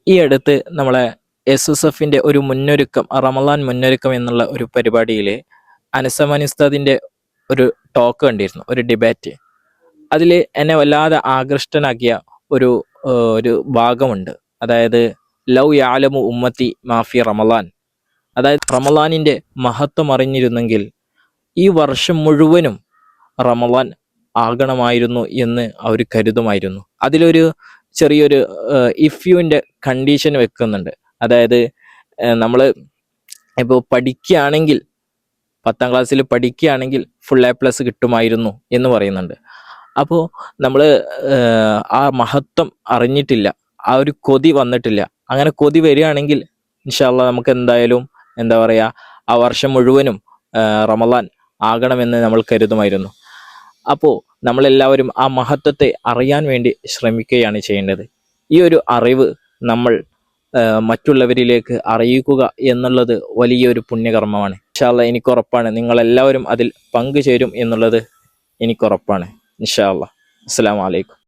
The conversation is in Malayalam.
ഈ അടുത്ത് നമ്മളെ SSFന്റെ ഒരു മുന്നൊരുക്കം, റമദാൻ മുന്നൊരുക്കം എന്നുള്ള ഒരു പരിപാടിയിൽ അനസമാനി ഉസ്താദിന്റെ ഒരു ടോക്ക് കണ്ടിരുന്നു, ഒരു ഡിബേറ്റ്. അതിൽ എന്നെ വല്ലാതെ ആകൃഷ്ടനാക്കിയ ഒരു ഒരു ഭാഗമുണ്ട്. അതായത് ലൗ യാലമു ഉമ്മത്തി മാഫി റമദാൻ, അതായത് റമദാനിന്റെ മഹത്വം അറിഞ്ഞിരുന്നെങ്കിൽ ഈ വർഷം മുഴുവനും റമദാൻ ആകണമായിരുന്നു എന്ന് അവർ കരുതുമായിരുന്നു. അതിലൊരു ചെറിയൊരു ഇഫ്യുവിൻ്റെ കണ്ടീഷൻ വെക്കുന്നുണ്ട്. അതായത് നമ്മൾ ഇപ്പോൾ പഠിക്കുകയാണെങ്കിൽ, 10ാം ക്ലാസ്സിൽ പഠിക്കുകയാണെങ്കിൽ ഫുൾ A+ കിട്ടുമായിരുന്നു എന്ന് പറയുന്നുണ്ട്. അപ്പോൾ നമ്മൾ ആ മഹത്വം അറിഞ്ഞിട്ടില്ല, ആ ഒരു കൊതി വന്നിട്ടില്ല. അങ്ങനെ കൊതി വരികയാണെങ്കിൽ ഇൻഷാ അള്ളാ നമുക്ക് എന്തായാലും എന്താ പറയുക, ആ വർഷം മുഴുവനും റമദാൻ ആകണമെന്ന് നമ്മൾ കരുതുമായിരുന്നു. അപ്പോൾ നമ്മളെല്ലാവരും ആ മഹത്വത്തെ അറിയാൻ വേണ്ടി ശ്രമിക്കുകയാണ് ചെയ്യേണ്ടത്. ഈ ഒരു അറിവ് നമ്മൾ മറ്റുള്ളവരിലേക്ക് അറിയിക്കുക എന്നുള്ളത് വലിയൊരു പുണ്യകർമ്മമാണ്. ഇൻഷാ അള്ളാ എനിക്കുറപ്പാണ് നിങ്ങളെല്ലാവരും അതിൽ പങ്കുചേരും എന്നുള്ളത് എനിക്കുറപ്പാണ്. ഇൻഷാ അള്ളാ. അസ്സലാമു അലൈക്കും.